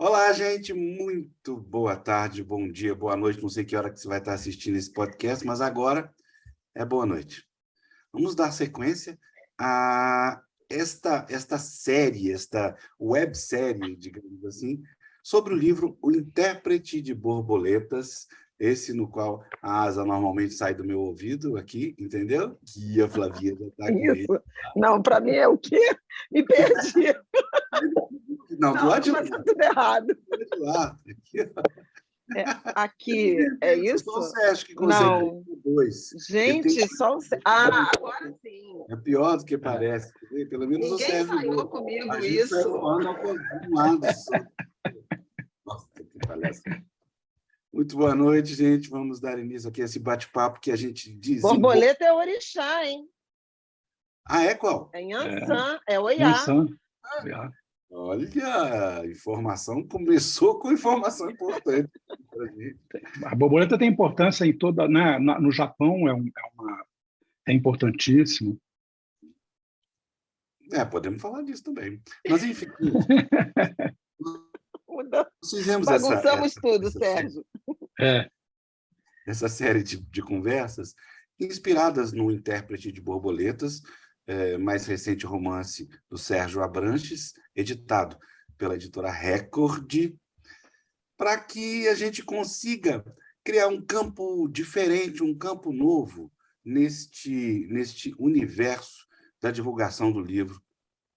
Olá, gente, muito boa tarde, bom dia, boa noite. Não sei que hora que você vai estar assistindo esse podcast, mas agora é boa noite. Vamos dar sequência a esta série, esta websérie, digamos assim, sobre o livro O Intérprete de Borboletas, esse no qual a asa normalmente sai do meu ouvido aqui, entendeu? Que a Flavia já está com ele. Isso. Não, para mim é o quê? Me perdi. Não, do Não, lado de lá. começou tudo errado. Do lado de lá. Aqui, é isso? Só o Sérgio que consegue Não. dois. Gente, só o... agora sim. É pior do que parece. Pelo menos o Ninguém Sérgio. ensaiou comigo A gente sai isso. voando ao um lado só. Nossa, que palhaço. Muito boa noite, gente. Vamos dar início aqui a esse bate-papo que a gente diz. Borboleta é orixá, hein? Ah, é qual? É Yansan, é Oiá. Olha, a informação começou com informação importante para a gente. A borboleta tem importância em toda, né? No Japão é importantíssimo. Podemos falar disso também. Mas, enfim, nós fizemos bagunçamos tudo, Sérgio. Essa série de conversas inspiradas no Intérprete de Borboletas, mais recente romance do Sérgio Abranches, editado pela editora Record, para que a gente consiga criar um campo diferente, um campo novo neste universo da divulgação do livro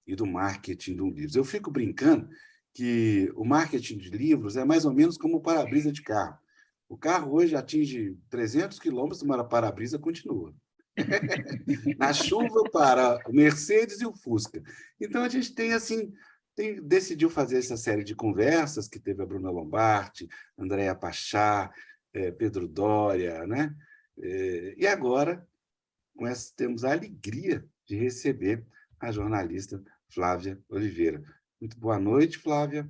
e do marketing do livro. Eu fico brincando que o marketing de livros é mais ou menos como o para-brisa de carro. O carro hoje atinge 300 quilômetros, mas a para-brisa continua. Na chuva para o Mercedes e o Fusca. Então, a gente decidiu fazer essa série de conversas, que teve a Bruna Lombardi, Andréa Pachá, Pedro Doria, né? E agora temos a alegria de receber a jornalista Flávia Oliveira. Muito boa noite, Flávia.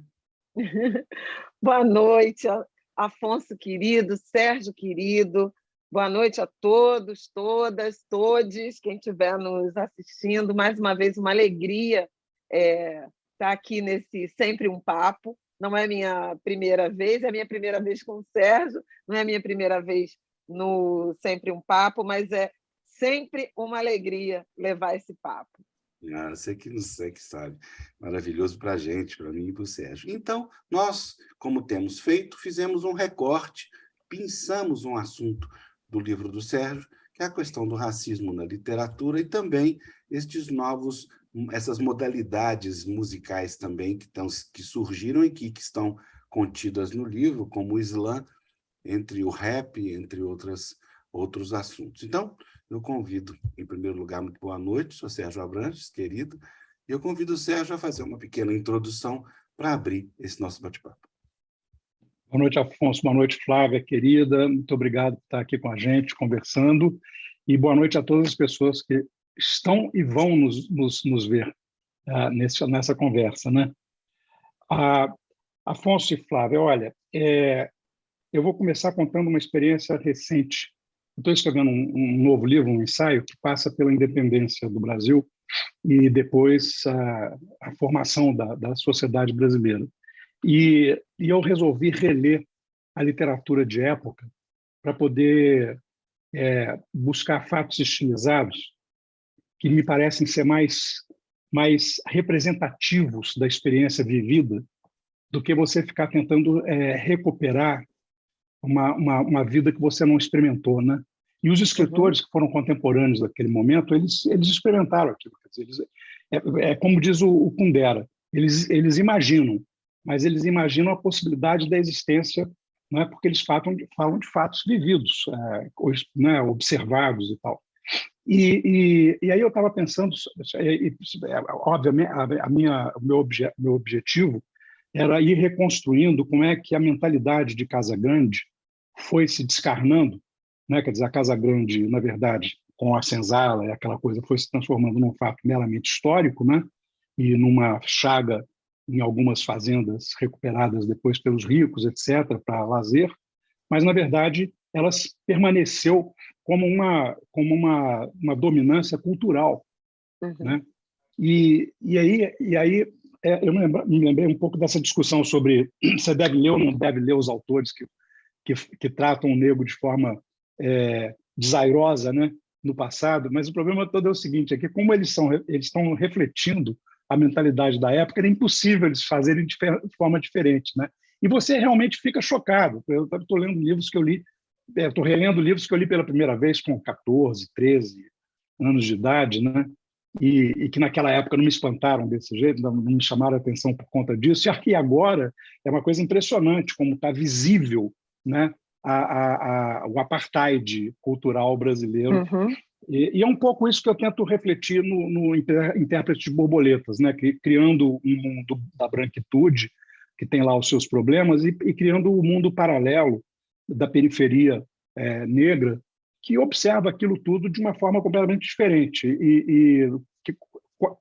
Boa noite, Afonso querido, Sérgio querido. Boa noite a todos, todas, todes, quem estiver nos assistindo. Mais uma vez, uma alegria estar aqui nesse Sempre um Papo. Não é minha primeira vez, é a minha primeira vez com o Sérgio, não é a minha primeira vez no Sempre um Papo, mas é sempre uma alegria levar esse papo. Você que sabe. Maravilhoso para a gente, para mim e para o Sérgio. Então, nós, como temos feito, fizemos um recorte, pensamos um assunto do livro do Sérgio, que é a questão do racismo na literatura e também essas modalidades musicais também que surgiram e que estão contidas no livro, como o slam, entre o rap, entre outros assuntos. Então, eu convido, em primeiro lugar, muito boa noite, sou Sérgio Abranches, querido, e eu convido o Sérgio a fazer uma pequena introdução para abrir esse nosso bate-papo. Boa noite, Afonso. Boa noite, Flávia, querida. Muito obrigado por estar aqui com a gente, conversando. E boa noite a todas as pessoas que estão e vão nos ver nessa conversa, né? Afonso e Flávia, olha, eu vou começar contando uma experiência recente. Estou escrevendo um novo livro, um ensaio, que passa pela independência do Brasil e depois a formação da sociedade brasileira. E eu resolvi reler a literatura de época para poder buscar fatos estilizados que me parecem ser mais representativos da experiência vivida do que você ficar tentando recuperar uma vida que você não experimentou, né? E os escritores que foram contemporâneos daquele momento, eles experimentaram aquilo. Quer dizer, como diz o Kundera, eles imaginam, mas eles imaginam a possibilidade da existência, não é? Porque eles falam de fatos vividos, né? Observados e tal. E aí eu estava pensando, obviamente, o meu objetivo era ir reconstruindo como é que a mentalidade de Casagrande foi se descarnando, né? Quer dizer, a Casagrande, na verdade, com a senzala e aquela coisa, foi se transformando num fato meramente histórico, né? E numa chaga em algumas fazendas recuperadas depois pelos ricos, etc., para lazer, mas, na verdade, ela permaneceu como uma dominância cultural. Né? E aí Eu me lembrei um pouco dessa discussão sobre você deve ler ou não deve ler os autores que tratam o negro de forma desairosa, né, no passado, mas o problema todo é o seguinte, é que como eles estão refletindo a mentalidade da época, era impossível eles fazerem de forma diferente, né? E você realmente fica chocado. Eu estou lendo livros que eu li, estou relendo livros que eu li pela primeira vez com 14, 13 anos de idade, né? E que naquela época não me espantaram desse jeito, não me chamaram a atenção por conta disso. E aqui agora é uma coisa impressionante como está visível, né, o apartheid cultural brasileiro. Uhum. E é um pouco isso que eu tento refletir no Intérprete de Borboletas, né, criando um mundo da branquitude, que tem lá os seus problemas, e criando um mundo paralelo da periferia negra, que observa aquilo tudo de uma forma completamente diferente.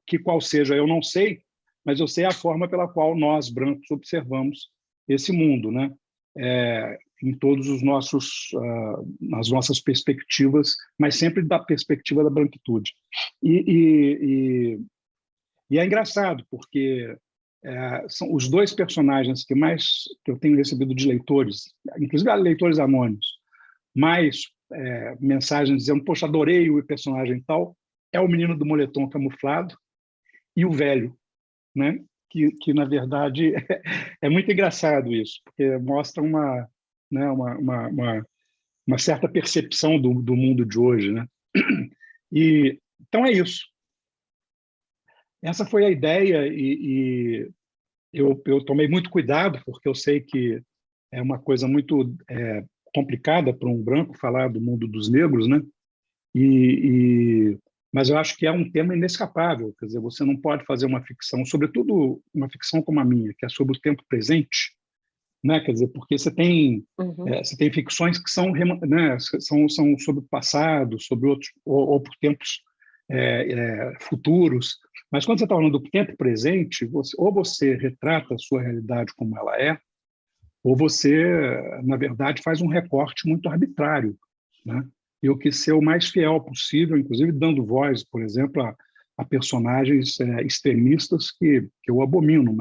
Que qual seja, eu não sei, mas eu sei a forma pela qual nós, brancos, observamos esse mundo, né? Em todos os nas nossas perspectivas, mas sempre da perspectiva da branquitude. E é engraçado, porque são os dois personagens que eu tenho recebido de leitores, inclusive leitores anônimos, mais mensagens dizendo, poxa, adorei o personagem tal, é o menino do moletom camuflado e o velho, né? Que na verdade, é muito engraçado isso, porque mostra uma certa percepção do mundo de hoje, né? Então é isso. Essa foi a ideia e eu tomei muito cuidado, porque eu sei que é uma coisa muito complicada para um branco falar do mundo dos negros, né? Mas eu acho que é um tema inescapável. Quer dizer, você não pode fazer uma ficção, sobretudo uma ficção como a minha, que é sobre o tempo presente, né? Quer dizer, porque você tem ficções que são, né, são sobre o passado, sobre outros ou por tempos futuros. Mas quando você está falando do tempo presente, ou você retrata a sua realidade como ela é, ou você, na verdade, faz um recorte muito arbitrário, né? E eu quis ser o mais fiel possível, inclusive dando voz, por exemplo, a personagens extremistas que eu abomino,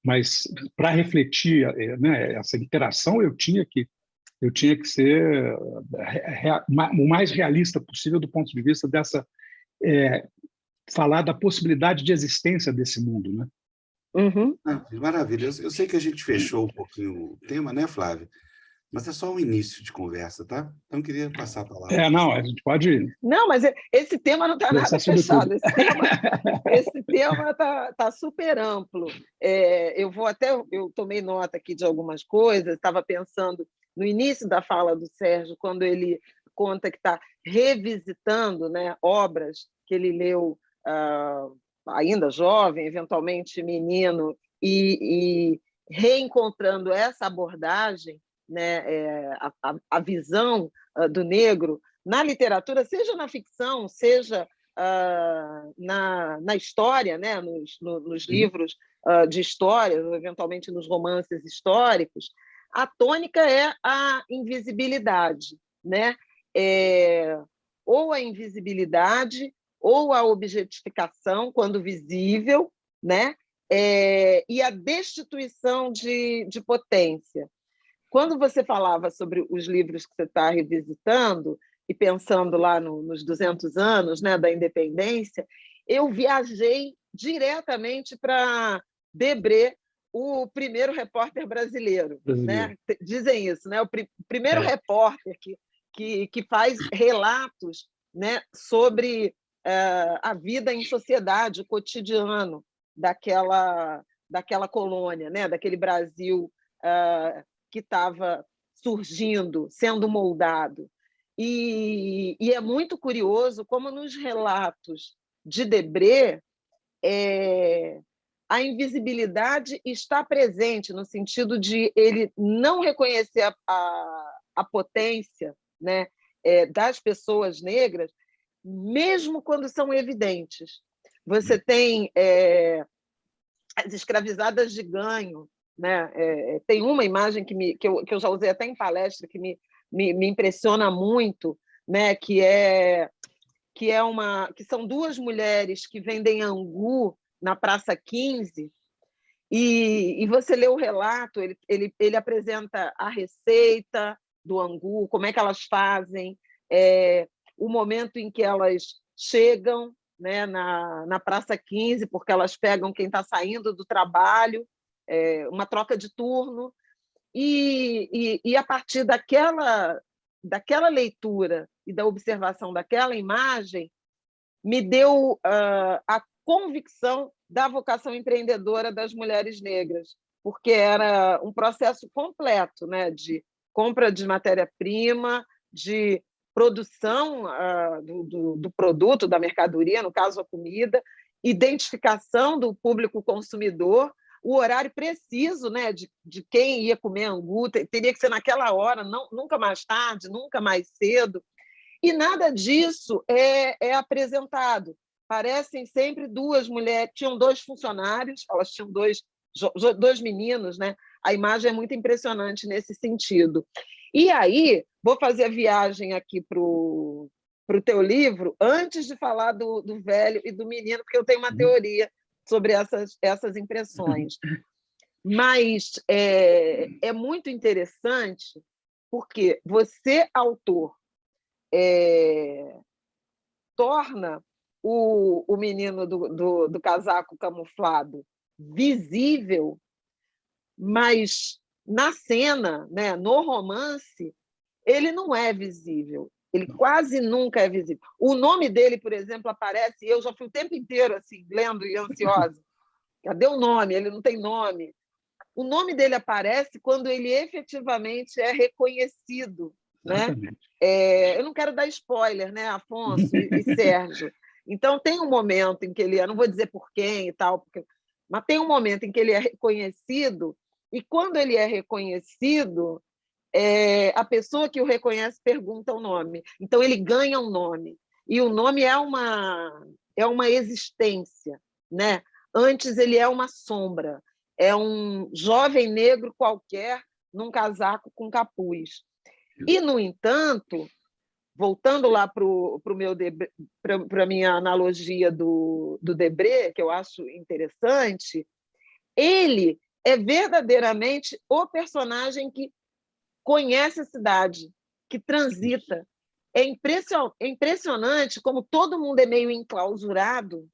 mas para refletir né, essa interação, eu tinha que ser o mais realista possível do ponto de vista dessa falar da possibilidade de existência desse mundo, né? Uhum. Maravilha. Eu sei que a gente fechou um pouquinho o tema, né, Flávia? Mas é só o início de conversa, tá? Então, eu queria passar a palavra. Não, a gente pode... Não, mas esse tema não está nada fechado. Esse tema tá super amplo. Eu tomei nota aqui de algumas coisas, estava pensando no início da fala do Sérgio, quando ele conta que está revisitando, né, obras que ele leu ainda jovem, eventualmente menino, e reencontrando essa abordagem, né, a visão do negro na literatura, seja na ficção, seja na história, né, nos livros de história, ou eventualmente nos romances históricos, a tônica é a invisibilidade, né? Ou a invisibilidade ou a objetificação, quando visível, né? E a destituição de potência. Quando você falava sobre os livros que você está revisitando e pensando lá nos 200 anos, né, da independência, eu viajei diretamente para Debré, o primeiro repórter brasileiro. Né? Dizem isso, né? O primeiro repórter que faz relatos, né, sobre a vida em sociedade, o cotidiano daquela colônia, né, daquele Brasil que estava surgindo, sendo moldado. E é muito curioso como nos relatos de Debré a invisibilidade está presente, no sentido de ele não reconhecer a potência, né, das pessoas negras, mesmo quando são evidentes. Você tem as escravizadas de ganho, né? Tem uma imagem que eu já usei até em palestra, que me impressiona muito, né? que são duas mulheres que vendem angu na Praça 15, E você lê o relato, ele apresenta a receita do angu, como é que elas fazem, o momento em que elas chegam, né, na Praça 15, porque elas pegam quem está saindo do trabalho, uma troca de turno, e a partir daquela leitura e da observação daquela imagem, me deu a convicção da vocação empreendedora das mulheres negras, porque era um processo completo, né, de compra de matéria-prima, de produção do produto, da mercadoria, no caso a comida, identificação do público consumidor, o horário preciso, né, de quem ia comer angu, teria que ser naquela hora, nunca mais tarde, nunca mais cedo, e nada disso é apresentado. Parecem sempre duas mulheres, tinham 2 funcionários, elas tinham dois meninos, né? A imagem é muito impressionante nesse sentido. E aí, vou fazer a viagem aqui para o teu livro, antes de falar do velho e do menino, porque eu tenho uma teoria sobre essas impressões. Mas é muito interessante, porque você, autor, torna o menino do casaco camuflado visível, mas na cena, né, no romance, ele não é visível. Ele quase nunca é visível. O nome dele, por exemplo, aparece, eu já fui o tempo inteiro assim, lendo e ansiosa. Cadê o nome? Ele não tem nome. O nome dele aparece quando ele efetivamente é reconhecido, né? Eu não quero dar spoiler, né, Afonso e Sérgio. Então, tem um momento em que ele não vou dizer por quem e tal, mas tem um momento em que ele é reconhecido, e quando ele é reconhecido, a pessoa que o reconhece pergunta o nome. Então, ele ganha um nome. E o nome é uma existência, né? Antes, ele é uma sombra. É um jovem negro qualquer num casaco com capuz. E, no entanto, voltando lá para a minha analogia do Debré, que eu acho interessante, ele é verdadeiramente o personagem que conhece a cidade, que transita. É impressionante como todo mundo é meio enclausurado,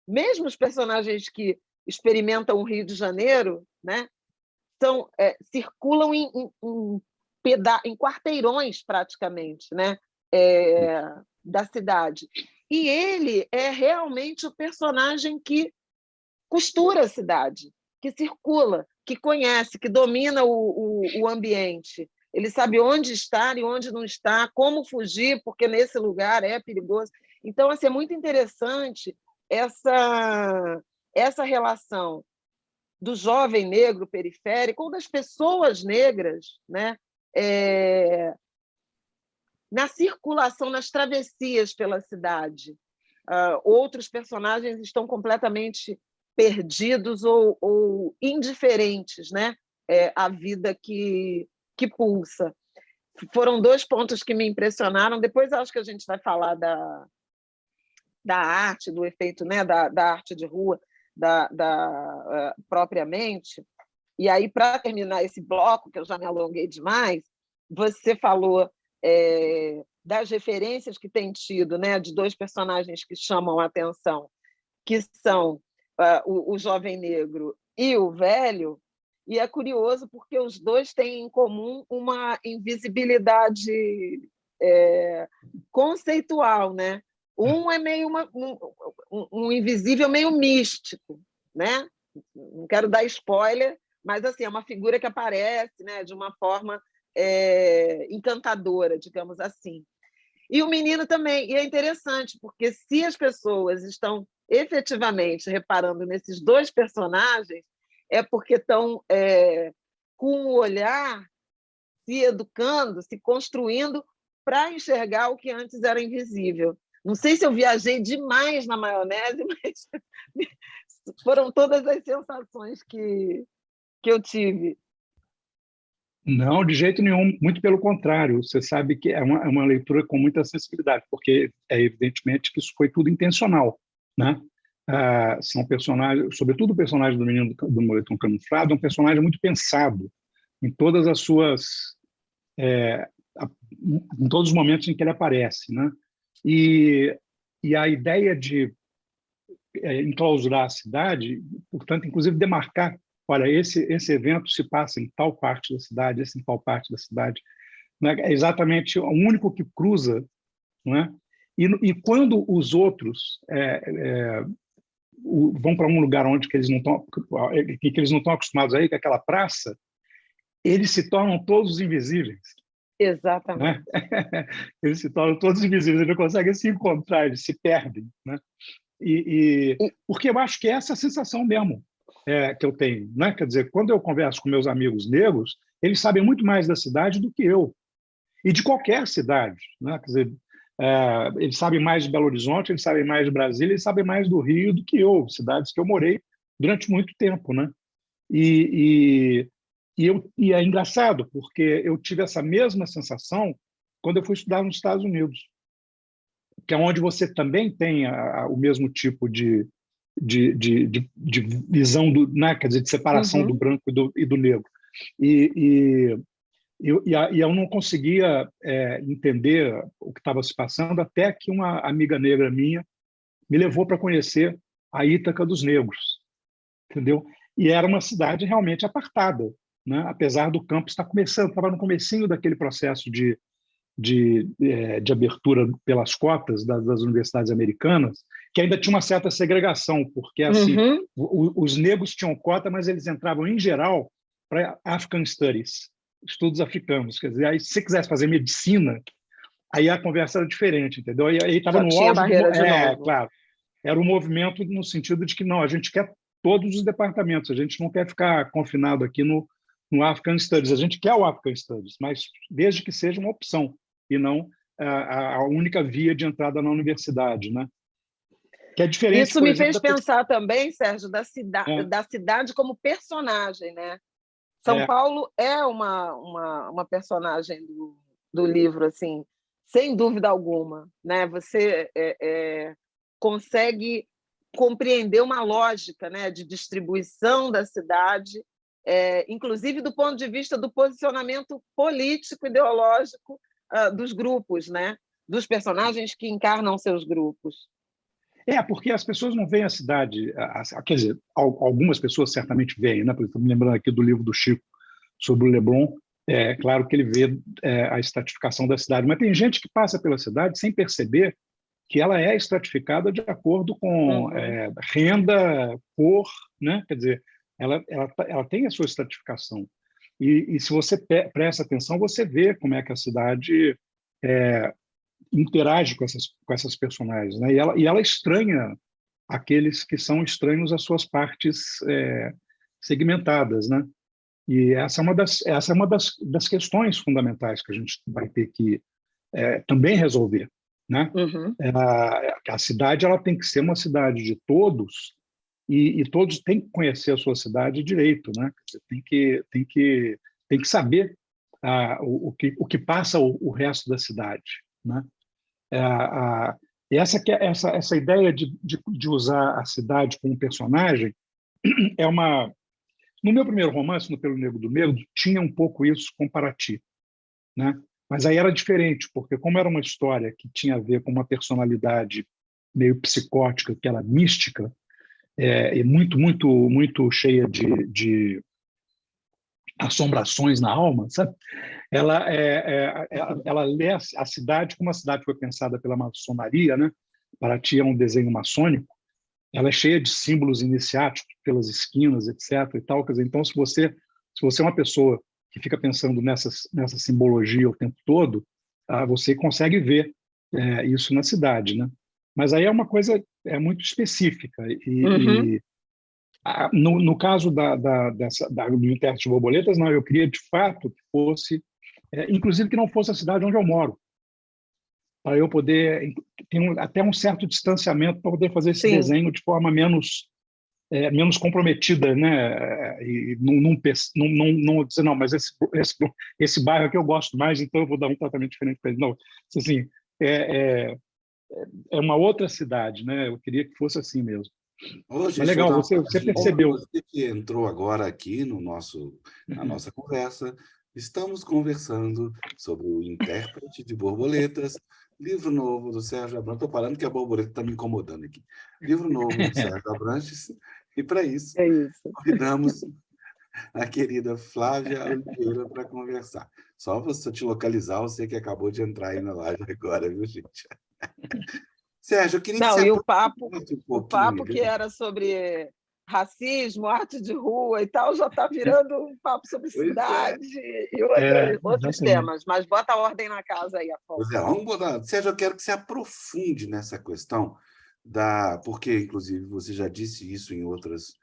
mesmo os personagens que experimentam o Rio de Janeiro, né, circulam em quarteirões, praticamente, né, da cidade. E ele é realmente o personagem que costura a cidade, que circula, que conhece, que domina o ambiente. Ele sabe onde estar e onde não está, como fugir, porque nesse lugar é perigoso. Então, assim, é muito interessante essa relação do jovem negro periférico ou das pessoas negras, né? Na circulação, nas travessias pela cidade. Outros personagens estão completamente perdidos ou indiferentes, né? À vida que pulsa. Foram 2 pontos que me impressionaram. Depois acho que a gente vai falar da arte, do efeito, né? da arte de rua, propriamente. E aí, para terminar esse bloco, que eu já me alonguei demais, você falou das referências que tem tido, né, de 2 personagens que chamam a atenção, que são o jovem negro e o velho, e é curioso porque os 2 têm em comum uma invisibilidade conceitual, né? Um é meio um invisível meio místico, né? Não quero dar spoiler, mas assim, é uma figura que aparece, né, de uma forma encantadora, digamos assim. E o menino também. E é interessante, porque se as pessoas estão efetivamente reparando nesses 2 personagens, é porque estão com o olhar se educando, se construindo para enxergar o que antes era invisível. Não sei se eu viajei demais na maionese, mas foram todas as sensações que eu tive. Não, de jeito nenhum, muito pelo contrário. Você sabe que é uma leitura com muita sensibilidade, porque é evidentemente que isso foi tudo intencional, né? são personagens, sobretudo o personagem do menino do moletom camuflado, é um personagem muito pensado em todas as suas, em todos os momentos em que ele aparece, né? E a ideia de enclausurar a cidade, portanto, inclusive demarcar, olha, esse evento se passa em tal parte da cidade, esse em tal parte da cidade, né? É exatamente o único que cruza, não é? E quando os outros vão para um lugar onde que eles não estão acostumados a ir, que é aquela praça, eles se tornam todos invisíveis. Exatamente. Né? Eles se tornam todos invisíveis, eles não conseguem se encontrar, eles se perdem. Né? Porque eu acho que é essa a sensação mesmo que eu tenho. Né? Quer dizer, quando eu converso com meus amigos negros, eles sabem muito mais da cidade do que eu. E de qualquer cidade. Né? Quer dizer, eles sabem mais de Belo Horizonte, eles sabem mais de Brasília, eles sabem mais do Rio do que eu, cidades que eu morei durante muito tempo. Né? E é engraçado, porque eu tive essa mesma sensação quando eu fui estudar nos Estados Unidos, que é onde você também tem o mesmo tipo de visão, né? Quer dizer, de separação do branco e do negro. E eu não conseguia entender o que estava se passando até que uma amiga negra minha me levou para conhecer a Ítaca dos Negros, entendeu? E era uma cidade realmente apartada, né? Apesar do campus estar começando, estava no comecinho daquele processo de abertura pelas cotas das universidades americanas, que ainda tinha uma certa segregação, porque assim, os negros tinham cota, mas eles entravam em geral para African Studies, estudos africanos. Quer dizer, aí se você quisesse fazer medicina, aí a conversa era diferente, entendeu? Aí estava no auge claro. Era um movimento no sentido de que não, a gente quer todos os departamentos, a gente não quer ficar confinado aqui no African Studies, a gente quer o African Studies, mas desde que seja uma opção e não a única via de entrada na universidade, né? Que é diferente, isso me fez pensar também, Sérgio, da cidade como personagem, né? São Paulo é uma personagem do livro, assim, sem dúvida alguma, né? Você consegue compreender uma lógica, né, de distribuição da cidade, inclusive do ponto de vista do posicionamento político, ideológico dos grupos, né? Dos personagens que encarnam seus grupos. Porque as pessoas não veem a cidade, quer dizer, algumas pessoas certamente veem, né? Estou me lembrando aqui do livro do Chico sobre o Leblon, é claro que ele vê a estratificação da cidade, mas tem gente que passa pela cidade sem perceber que ela é estratificada de acordo com renda, cor, né? Quer dizer, ela tem a sua estratificação. E se você presta atenção, você vê como é que a cidade interage com essas personagens, né? E ela estranha aqueles que são estranhos às suas partes segmentadas, né? E essa é uma das questões fundamentais que a gente vai ter que também resolver, né? A cidade ela tem que ser uma cidade de todos e todos têm que conhecer a sua cidade direito, né? Você tem que saber o que passa o resto da cidade, né? E essa ideia de usar a cidade como personagem é uma... No meu primeiro romance, no Pelo Negro do Medo, tinha um pouco isso com Paraty, né? Mas aí era diferente, porque como era uma história que tinha a ver com uma personalidade meio psicótica, que era mística, e muito, muito, muito cheia de assombrações na alma, sabe? Ela lê a cidade como a cidade foi pensada pela maçonaria, né? Paraty é um desenho maçônico, ela é cheia de símbolos iniciáticos pelas esquinas, etc. E tal. Quer dizer, então, se você é uma pessoa que fica pensando nessa simbologia o tempo todo, você consegue ver isso na cidade, né? Mas aí é uma coisa muito específica. No caso do intérprete de borboletas, não, eu queria de fato que fosse, inclusive que não fosse a cidade onde eu moro, para eu poder ter até um certo distanciamento para poder fazer esse desenho de forma menos comprometida, né? E não dizer, não, mas esse bairro aqui eu gosto mais, então eu vou dar um tratamento diferente para ele. Não, assim, é uma outra cidade, né? Eu queria que fosse assim mesmo. Ô, Mas gente, deixa eu legal, dar uma você paradinha para percebeu. você que entrou agora aqui na nossa conversa. Estamos conversando sobre o Intérprete de Borboletas, livro novo do Sérgio Abrantes. Estou parando que a borboleta está me incomodando aqui. Livro novo do Sérgio Abrantes. E, para isso, É isso. convidamos a querida Flávia Oliveira para conversar. Só você te localizar, você que acabou de entrar aí na live agora, viu, gente? Sérgio, eu queria que Não, você e aprofundasse um o pouquinho papo que melhor. era sobre racismo, arte de rua e tal, já está virando um papo sobre Pois é. cidade e outros Exatamente. temas. Mas bota a ordem na casa aí, Pois Afonso. é, vamos botar. Sérgio, eu quero que você aprofunde nessa questão porque, inclusive, você já disse isso em outras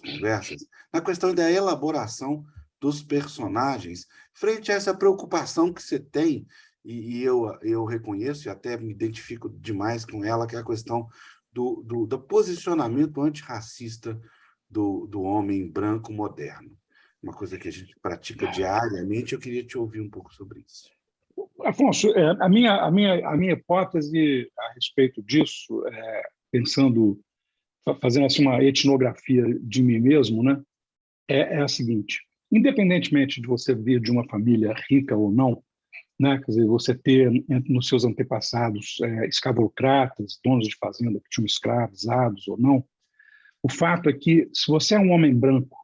conversas, na questão da elaboração dos personagens, frente a essa preocupação que você tem, e eu reconheço e até me identifico demais com ela, que é a questão do posicionamento antirracista do homem branco moderno. Uma coisa que a gente pratica diariamente, eu queria te ouvir um pouco sobre isso. Afonso, a minha hipótese a respeito disso, pensando, fazendo assim uma etnografia de mim mesmo, né, é a seguinte: independentemente de você vir de uma família rica ou não, né, quer dizer, você ter nos seus antepassados escravocratas, donos de fazenda que tinham escravizados ou não, o fato é que, se você é um homem branco,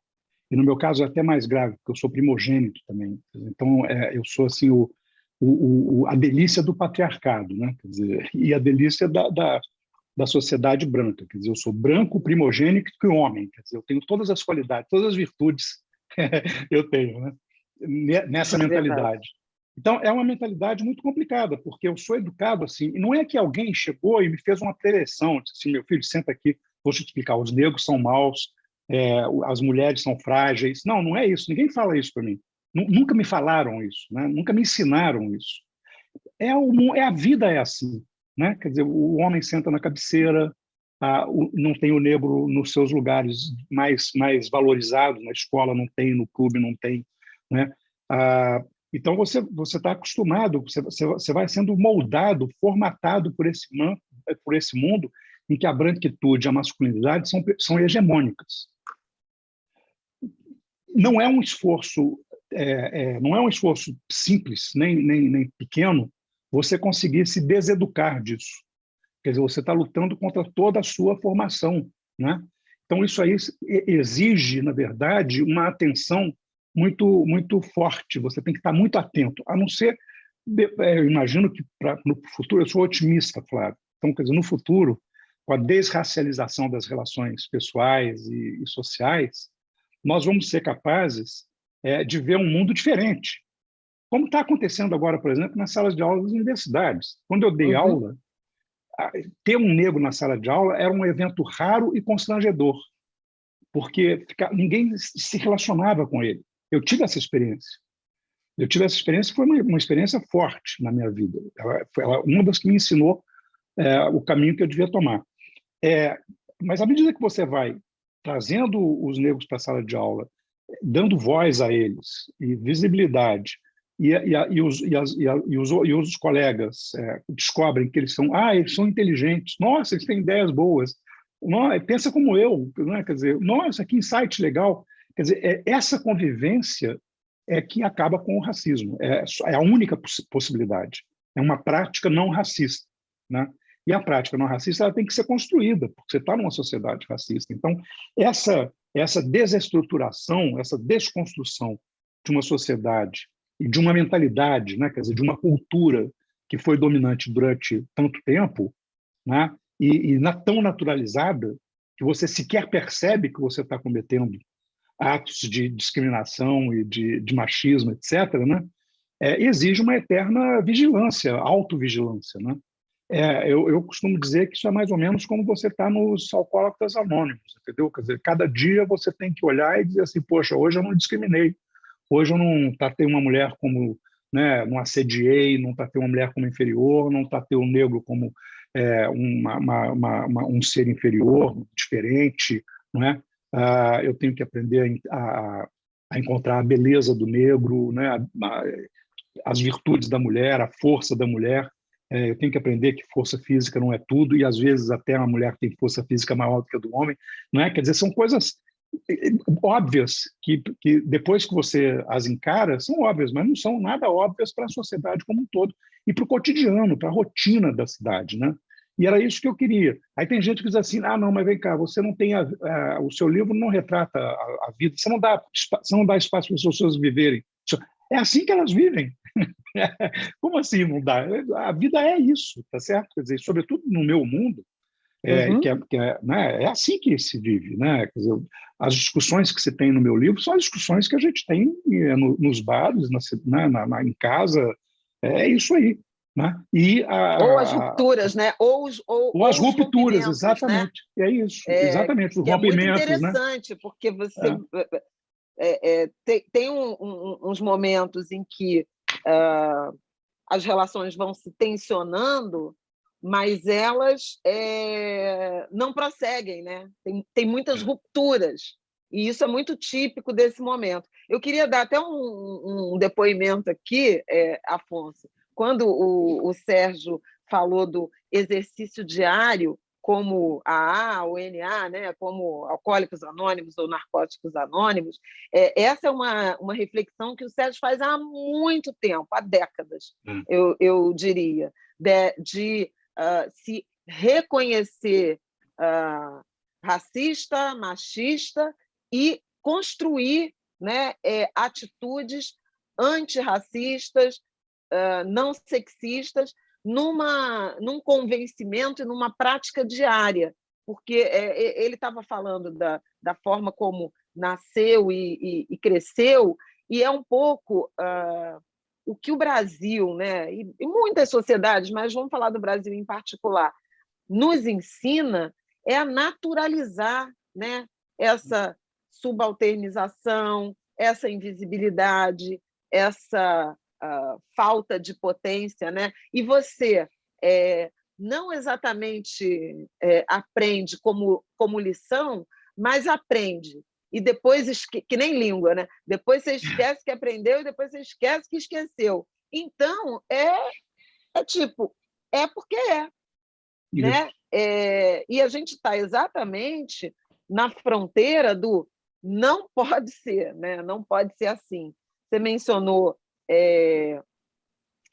e no meu caso é até mais grave, porque eu sou primogênito também, então eu sou assim a delícia do patriarcado, né? Quer dizer, e a delícia da sociedade branca. Quer dizer, eu sou branco, primogênito e homem. Quer dizer, eu tenho todas as qualidades, todas as virtudes eu tenho, né? Nessa Verdade. mentalidade. Então, é uma mentalidade muito complicada, porque eu sou educado assim, e não é que alguém chegou e me fez uma preleção, disse assim: meu filho, senta aqui, vou te explicar, os negros são maus, as mulheres são frágeis. Não, não é isso, ninguém fala isso para mim. Nunca me falaram isso, né? Nunca me ensinaram isso. A vida é assim, né? Quer dizer, o homem senta na cabeceira, não tem o negro nos seus lugares mais valorizados, na escola não tem, no clube não tem, né? Então você está acostumado, você vai sendo moldado, formatado por esse mundo em que a branquitude e a masculinidade são hegemônicas. Não é um esforço não é um esforço simples nem pequeno você conseguir se deseducar disso. Quer dizer, você está lutando contra toda a sua formação, né? Então isso aí exige, na verdade, uma atenção muito forte. Você tem que estar muito atento, a não ser, eu imagino que no futuro, eu sou otimista, Flávio. Então, quer dizer, no futuro, com a desracialização das relações pessoais e sociais, nós vamos ser capazes de ver um mundo diferente, como está acontecendo agora, por exemplo, nas salas de aula das universidades. Quando eu dei Uhum. aula, ter um negro na sala de aula era um evento raro e constrangedor, porque ninguém se relacionava com ele. Eu tive essa experiência. Foi uma experiência forte na minha vida. Ela foi uma das que me ensinou o caminho que eu devia tomar. Mas à medida que você vai trazendo os negros para a sala de aula, dando voz a eles e visibilidade, e os colegas descobrem que eles são inteligentes, nossa, eles têm ideias boas, pensa como eu, né? Quer dizer, nossa, que insight legal. Quer dizer, essa convivência é que acaba com o racismo, é a única possibilidade, é uma prática não racista, né? E a prática não racista ela tem que ser construída, porque você está numa sociedade racista. Então, essa desestruturação, essa desconstrução de uma sociedade e de uma mentalidade, né, quer dizer, de uma cultura que foi dominante durante tanto tempo, né, e tão naturalizada que você sequer percebe que você está cometendo atos de discriminação e de machismo, etc., né, exige uma eterna vigilância, autovigilância, né? Eu costumo dizer que isso é mais ou menos como você está nos alcoólatras anônimos, entendeu? Quer dizer, cada dia você tem que olhar e dizer assim: poxa, hoje eu não discriminei, hoje eu não tratei uma mulher como, né, não assediei, não tratei uma mulher como inferior, não tratei um negro como um ser inferior, diferente, não é? Eu tenho que aprender a encontrar a beleza do negro, né? As virtudes da mulher, a força da mulher. eu tenho que aprender que força física não é tudo, e às vezes até uma mulher tem força física maior do que a do homem, não é? Quer dizer, são coisas óbvias que depois que você as encara, são óbvias, mas não são nada óbvias para a sociedade como um todo, e para o cotidiano, para a rotina da cidade, né? E era isso que eu queria. Aí tem gente que diz assim, não, mas vem cá, você não tem o seu livro não retrata a vida, você não dá espaço para as pessoas viverem. É assim que elas vivem. Como assim não dá? A vida é isso, tá certo? Quer dizer, sobretudo no meu mundo, né, é assim que se vive, né? Quer dizer, as discussões que se tem no meu livro são as discussões que a gente tem nos bares, em casa, é isso aí, né? Ou as rupturas, né? Ou as os rupturas, rompimentos, né? exatamente, é isso, exatamente, os Que é muito rompimentos, né? interessante, porque você tem uns momentos em que as relações vão se tensionando, mas elas não prosseguem, né? Tem muitas rupturas, e isso é muito típico desse momento. Eu queria dar até um depoimento aqui, Afonso, quando o Sérgio falou do exercício diário, como a o NA, né, como Alcoólicos Anônimos ou Narcóticos Anônimos, essa é uma reflexão que o Sérgio faz há muito tempo, há décadas, eu diria, de se reconhecer racista, machista e construir, né, atitudes antirracistas, não sexistas, num convencimento e numa prática diária, porque ele estava falando da forma como nasceu e cresceu, e é um pouco o que o Brasil, né, e muitas sociedades, mas vamos falar do Brasil em particular, nos ensina a naturalizar, né, essa subalternização, essa invisibilidade, essa falta de potência, né? E você não exatamente aprende como lição, mas aprende. E depois, que nem língua, né? Depois você esquece que aprendeu e depois você esquece que esqueceu. Então, tipo, porque né? E a gente está exatamente na fronteira do não pode ser, né? Não pode ser assim. Você mencionou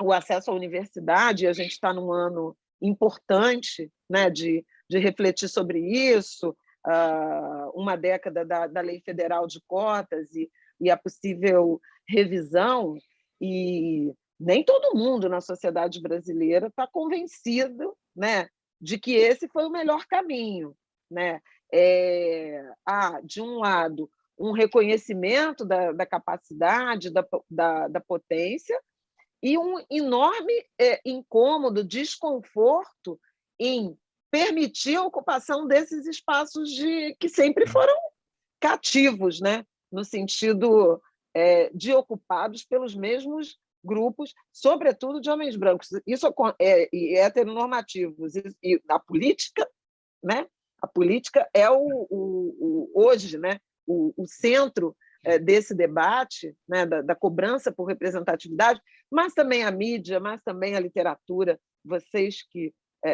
o acesso à universidade, e a gente está num ano importante, né, de refletir sobre isso, uma década da Lei Federal de Cotas e a possível revisão, e nem todo mundo na sociedade brasileira está convencido, né, de que esse foi o melhor caminho, né? De um lado, um reconhecimento da capacidade, da potência, e um enorme incômodo, desconforto em permitir a ocupação desses espaços que sempre foram cativos, né? No sentido de ocupados pelos mesmos grupos, sobretudo de homens brancos. Isso e heteronormativos. E a política, né? A política é hoje, né? O centro desse debate, né? da cobrança por representatividade, mas também a mídia, mas também a literatura. Vocês que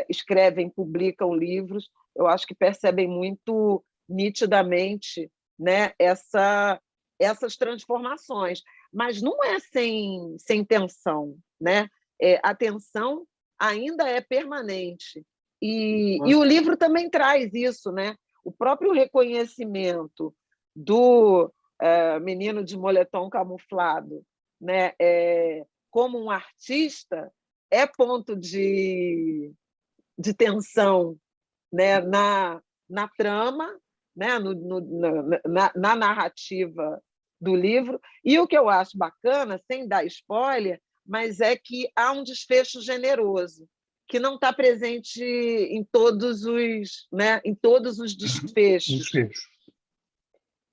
escrevem, publicam livros, eu acho que percebem muito nitidamente, né, essas transformações. Mas não é sem tensão, né? A tensão ainda é permanente. E o livro também traz isso, né? O próprio reconhecimento do menino de moletom camuflado, né? Como um artista, é ponto de tensão, né? na trama, né? na narrativa do livro. E o que eu acho bacana, sem dar spoiler, mas é que há um desfecho generoso, que não está presente em todos os desfechos.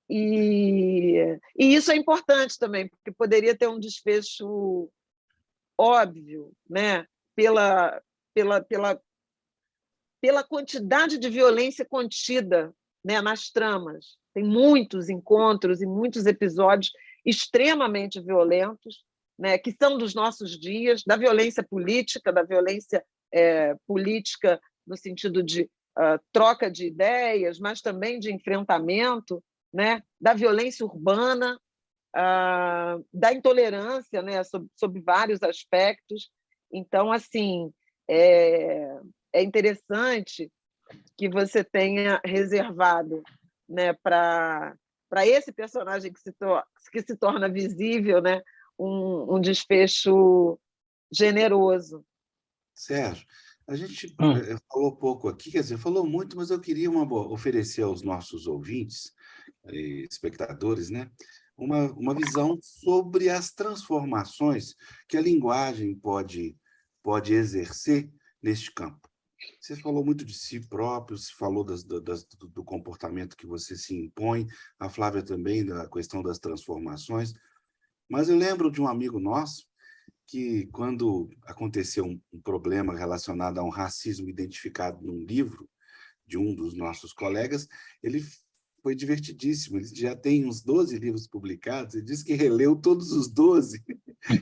E isso é importante também, porque poderia ter um desfecho óbvio, né? pela quantidade de violência contida, né, nas tramas. Tem muitos encontros e muitos episódios extremamente violentos, né, que são dos nossos dias, da violência política no sentido de troca de ideias, mas também de enfrentamento, né, da violência urbana, da intolerância, né, sob vários aspectos. Então, assim, é interessante que você tenha reservado, né, para esse personagem que se torna visível, né, um desfecho generoso. Sérgio, a gente falou pouco aqui, quer dizer, falou muito, mas eu queria oferecer aos nossos ouvintes, espectadores, né, uma visão sobre as transformações que a linguagem pode exercer neste campo. Você falou muito de si próprio, você falou do comportamento que você se impõe, a Flávia também, da questão das transformações, mas eu lembro de um amigo nosso que, quando aconteceu um problema relacionado a um racismo identificado num livro de um dos nossos colegas, ele foi divertidíssimo. Ele já tem uns 12 livros publicados, ele disse que releu todos os 12,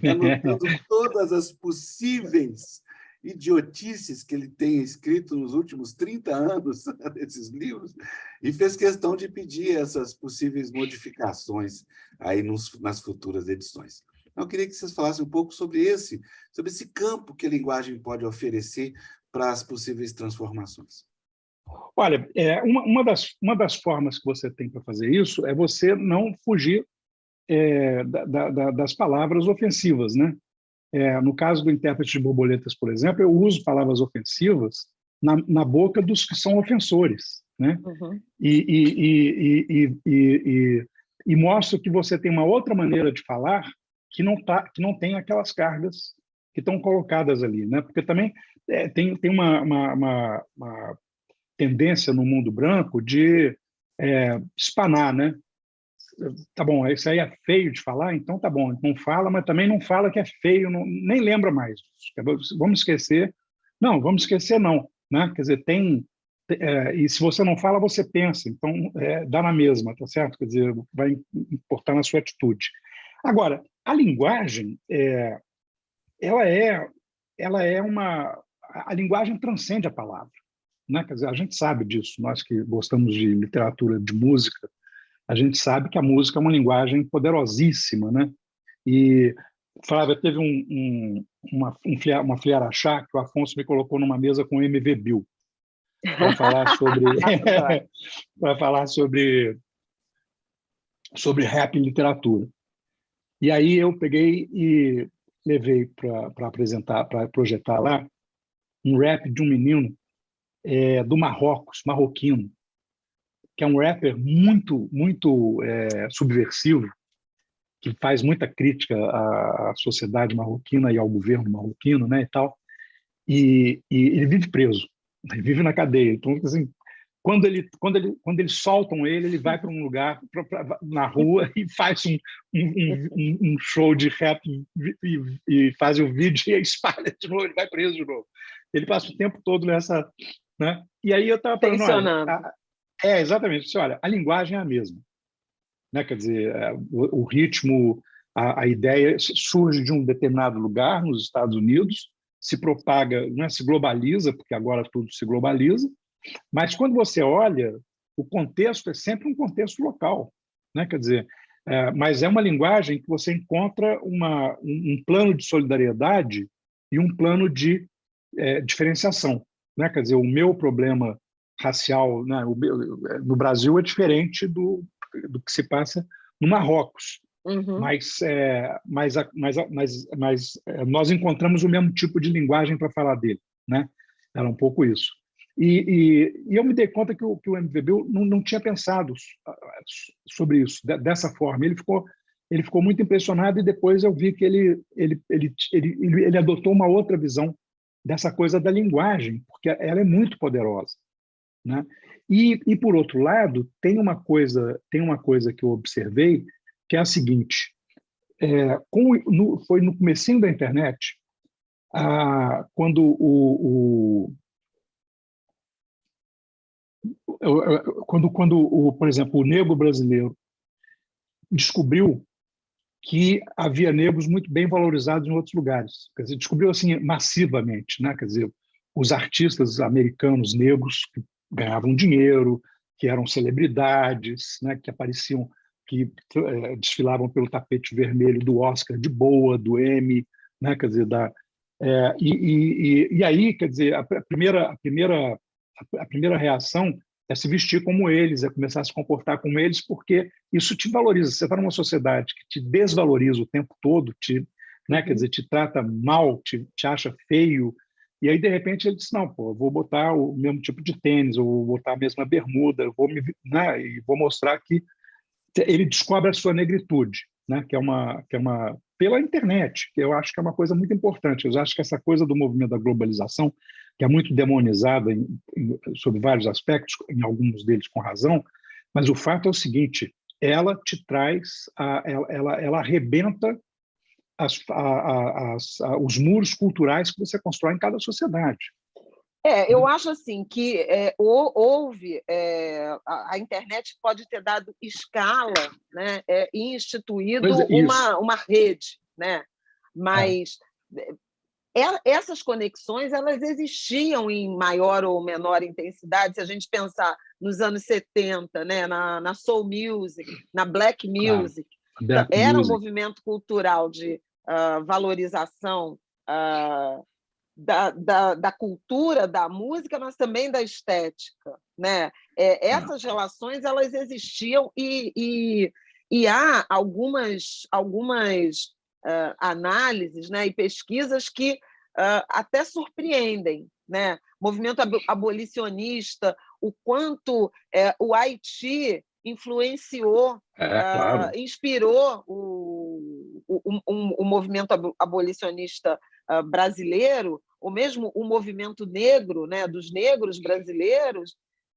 anotando todas as possíveis idiotices que ele tem escrito nos últimos 30 anos desses livros, e fez questão de pedir essas possíveis modificações aí nas futuras edições. Eu queria que vocês falassem um pouco sobre esse campo que a linguagem pode oferecer para as possíveis transformações. Olha, uma das formas que você tem para fazer isso é você não fugir das palavras ofensivas, né? No caso do intérprete de borboletas, por exemplo, eu uso palavras ofensivas na boca dos que são ofensores, né? Uhum. E mostro que você tem uma outra maneira de falar que não tem aquelas cargas que estão colocadas ali, né? Porque também tem uma tendência no mundo branco de espanar, né? Tá bom, isso aí é feio de falar, então tá bom, não fala, mas também não fala que é feio, nem lembra mais disso. Vamos esquecer. Não, vamos esquecer não, né? Quer dizer, e se você não fala, você pensa, então dá na mesma, tá certo? Quer dizer, vai importar na sua atitude. Agora, a linguagem, a linguagem transcende a palavra, né? Quer dizer, a gente sabe disso, nós que gostamos de literatura, de música, a gente sabe que a música é uma linguagem poderosíssima, né? E, Flávia, teve uma fliarachá que o Afonso me colocou numa mesa com o MV Bill para falar sobre rap e literatura. E aí eu peguei e levei para apresentar, para projetar lá, um rap de um menino do Marrocos, marroquino, que é um rapper muito, muito subversivo, que faz muita crítica à sociedade marroquina e ao governo marroquino, né, e tal. E ele vive preso, ele vive na cadeia. Então, assim, quando eles soltam ele vai para um lugar na rua e faz um show de rap e faz o vídeo e espalha de novo, ele vai preso de novo. Ele passa o tempo todo nessa, né? E aí eu estava falando, olha, exatamente, olha, a linguagem é a mesma, né? Quer dizer, o ritmo, a ideia surge de um determinado lugar nos Estados Unidos, se propaga, né, se globaliza, porque agora tudo se globaliza, mas quando você olha, o contexto é sempre um contexto local, né? Quer dizer, mas é uma linguagem que você encontra um plano de solidariedade e um plano de diferenciação, né? Quer dizer, o meu problema racial, né, no Brasil é diferente do que se passa no Marrocos. Uhum. Mas nós encontramos o mesmo tipo de linguagem para falar dele, né? Era um pouco isso. E eu me dei conta que o MVB não tinha pensado sobre isso dessa forma. Ele ficou muito impressionado e depois eu vi que ele adotou uma outra visão dessa coisa da linguagem, porque ela é muito poderosa, né? E por outro lado, tem uma coisa que eu observei, que é a seguinte: foi no comecinho da internet, quando por exemplo, o negro brasileiro descobriu que havia negros muito bem valorizados em outros lugares. Quer dizer, descobriu assim massivamente, né? Quer dizer, os artistas americanos negros que ganhavam dinheiro, que eram celebridades, né? Que apareciam, que desfilavam pelo tapete vermelho do Oscar de boa, do Emmy, né? Quer dizer, e aí, quer dizer, a primeira reação é se vestir como eles, é começar a se comportar como eles, porque isso te valoriza. Você está numa sociedade que te desvaloriza o tempo todo, né, quer dizer, te trata mal, te acha feio, e aí, de repente, ele diz, não, pô, vou botar o mesmo tipo de tênis, ou vou botar a mesma bermuda, né, e vou mostrar que ele descobre a sua negritude, né, que é uma pela internet, que eu acho que é uma coisa muito importante. Eu acho que essa coisa do movimento da globalização, que é muito demonizada sob vários aspectos, em alguns deles com razão, mas o fato é o seguinte: ela te traz, ela arrebenta os muros culturais que você constrói em cada sociedade. Eu acho assim que houve a internet pode ter dado escala, né, e instituído uma rede, né, mas essas conexões elas existiam em maior ou menor intensidade. Se a gente pensar nos anos 70, né, na soul music, na black music, era um movimento cultural de valorização da cultura, da música, mas também da estética, né? Essas relações elas existiam e há algumas análises, né, e pesquisas que até surpreendem, né? Movimento abolicionista, o quanto o Haiti influenciou, claro. inspirou o movimento abolicionista brasileiro, ou mesmo o movimento negro, né, dos negros brasileiros,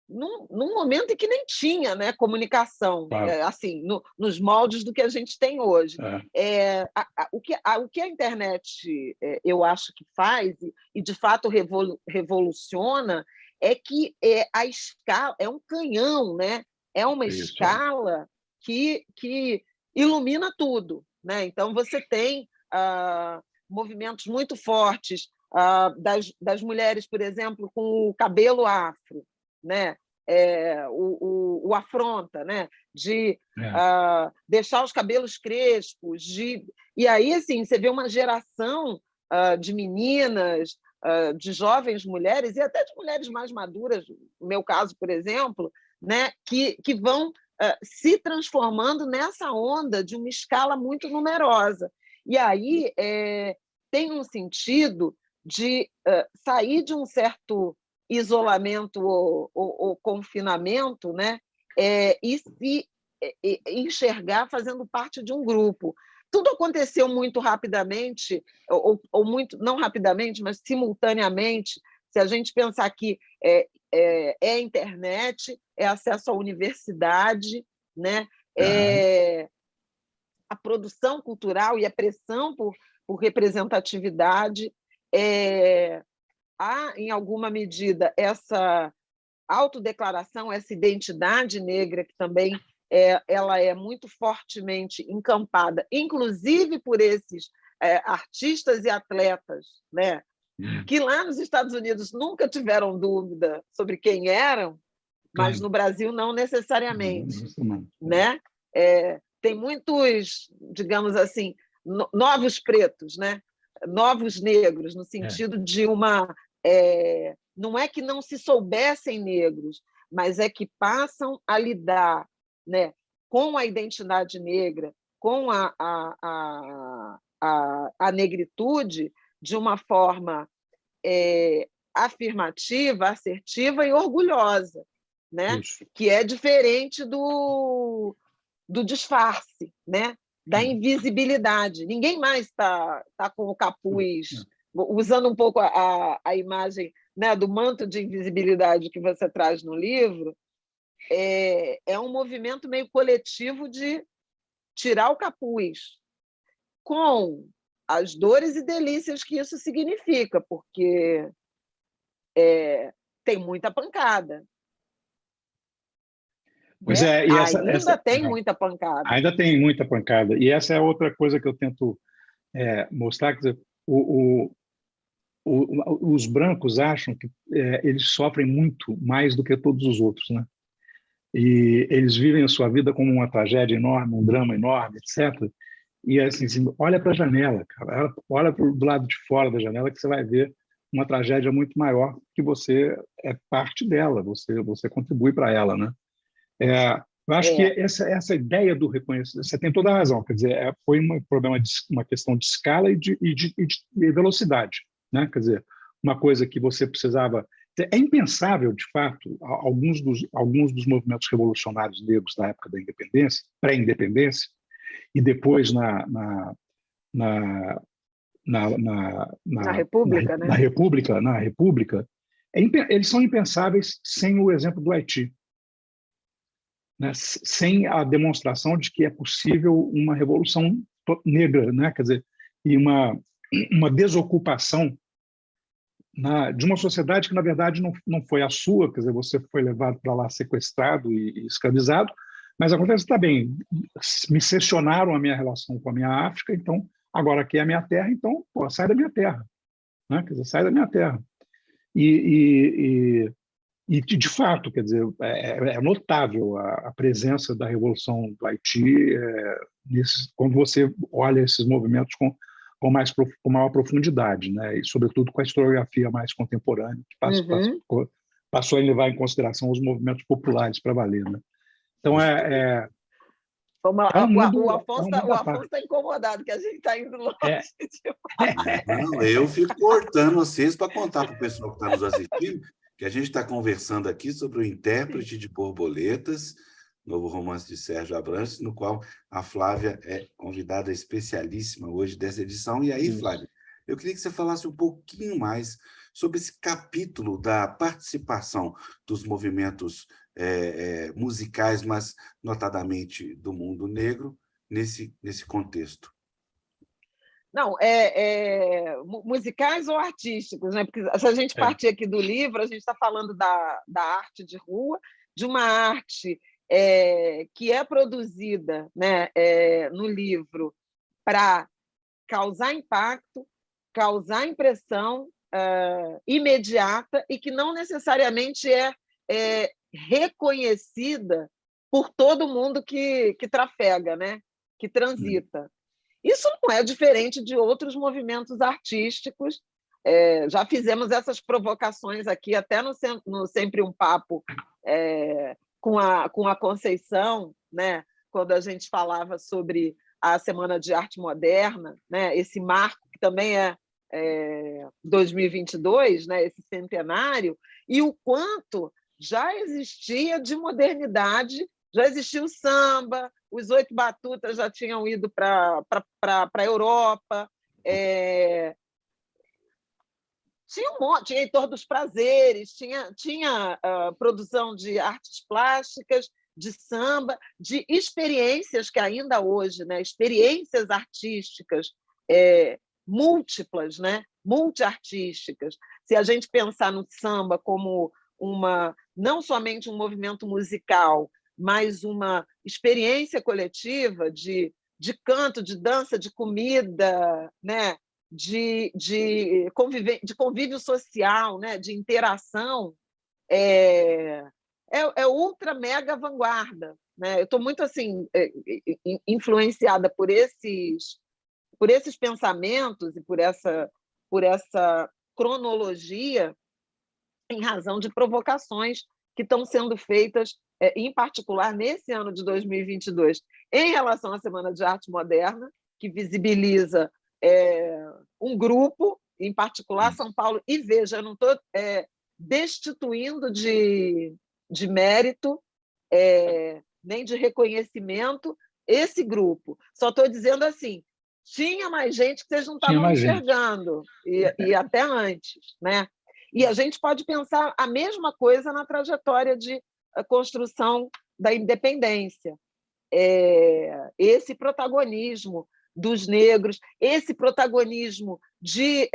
num momento em que nem tinha, né, comunicação, assim, nos moldes do que a gente tem hoje. O que a internet, eu acho que faz, e de fato revoluciona, é que a escala é um canhão, né? É uma escala que ilumina tudo, né? Então, você tem movimentos muito fortes das mulheres, por exemplo, com o cabelo afro, né? O afronta, né? De deixar os cabelos crespos, e aí assim você vê uma geração de meninas, de jovens mulheres e até de mulheres mais maduras, no meu caso, por exemplo, né? que vão se transformando nessa onda de uma escala muito numerosa. E aí tem um sentido de sair de um certo isolamento ou confinamento, né? E se enxergar fazendo parte de um grupo. Tudo aconteceu muito rapidamente, ou muito, não rapidamente, mas simultaneamente. Se a gente pensar que é internet, é acesso à universidade, né? A produção cultural e a pressão por representatividade, há, em alguma medida, essa autodeclaração, essa identidade negra que também ela é muito fortemente encampada, inclusive por esses artistas e atletas, né? Que lá nos Estados Unidos nunca tiveram dúvida sobre quem eram, mas no Brasil não necessariamente, né? Tem muitos, digamos assim, novos pretos, né? Novos negros, no sentido de uma... não é que não se soubessem negros, mas é que passam a lidar, né, com a identidade negra, com a negritude de uma forma afirmativa, assertiva e orgulhosa, né? Que é diferente do disfarce, né? Da invisibilidade. Ninguém mais está com o capuz, usando um pouco a imagem, né, do manto de invisibilidade que você traz no livro. É um movimento meio coletivo de tirar o capuz, com as dores e delícias que isso significa, porque tem muita pancada. Pois né? é, e Ainda tem muita pancada. ainda tem muita pancada. E essa é outra coisa que eu tento mostrar, quer dizer, os brancos acham que eles sofrem muito mais do que todos os outros, né? E eles vivem a sua vida como uma tragédia enorme, um drama enorme, etc. E assim, olha para a janela, cara, olha do lado de fora da janela que você vai ver uma tragédia muito maior que você é parte dela, você contribui para ela, né? Eu acho que essa ideia do reconhecimento, você tem toda a razão, quer dizer, foi uma questão de escala e de velocidade, né? Quer dizer, uma coisa que você precisava. É impensável, de fato, alguns dos movimentos revolucionários negros da época da independência, pré-independência, e depois na República, né? Na República, eles são impensáveis sem o exemplo do Haiti, né? Sem a demonstração de que é possível uma revolução negra, né? Quer dizer, e uma desocupação de uma sociedade que, na verdade, não foi a sua, quer dizer, você foi levado para lá sequestrado e escravizado, mas acontece, está bem, me cessionaram a minha relação com a minha África, então, agora aqui é a minha terra, então, pô, sai da minha terra, né? Quer dizer, sai da minha terra. E de fato, quer dizer, é notável a presença da Revolução do Haiti quando você olha esses movimentos com maior profundidade, né? E, sobretudo, com a historiografia mais contemporânea, que passou a levar em consideração os movimentos populares para valer, né? Então, o Afonso está incomodado, que a gente está indo longe. Não, eu fico cortando vocês para contar para o pessoal que está nos assistindo que a gente está conversando aqui sobre o Intérprete de Borboletas, novo romance de Sérgio Abranches, no qual a Flávia é convidada especialíssima hoje dessa edição. E aí, Flávia, eu queria que você falasse um pouquinho mais sobre esse capítulo da participação dos movimentos musicais, mas notadamente do mundo negro, nesse contexto. Não, musicais ou artísticos, né? Porque se a gente partir aqui do livro, a gente está falando da arte de rua, de uma arte que é produzida, né, no livro para causar impacto, causar impressão imediata e que não necessariamente é reconhecida por todo mundo que trafega, né? Que transita. Isso não é diferente de outros movimentos artísticos. Já fizemos essas provocações aqui, até no Sempre um Papo, com a Conceição, né? Quando a gente falava sobre a Semana de Arte Moderna, né? Esse marco que também é 2022, né? Esse centenário, e o quanto já existia de modernidade, já existia o samba, os 8 batutas já tinham ido para a Europa, tinha Heitor dos Prazeres, tinha produção de artes plásticas, de samba, de experiências que ainda hoje, né, experiências artísticas múltiplas, né, multiartísticas. Se a gente pensar no samba como não somente um movimento musical, mas uma experiência coletiva de canto, de dança, de comida, né? de convívio social, né? De interação, é ultra mega vanguarda, né? Eu estou muito assim influenciada por esses pensamentos e por essa cronologia, em razão de provocações que estão sendo feitas, em particular nesse ano de 2022, em relação à Semana de Arte Moderna, que visibiliza um grupo, em particular São Paulo, e veja, eu não estou destituindo de mérito, nem de reconhecimento esse grupo. Só estou dizendo assim, tinha mais gente que vocês não estavam enxergando, e até antes, né? E a gente pode pensar a mesma coisa na trajetória de construção da independência. Esse protagonismo dos negros, esse protagonismo de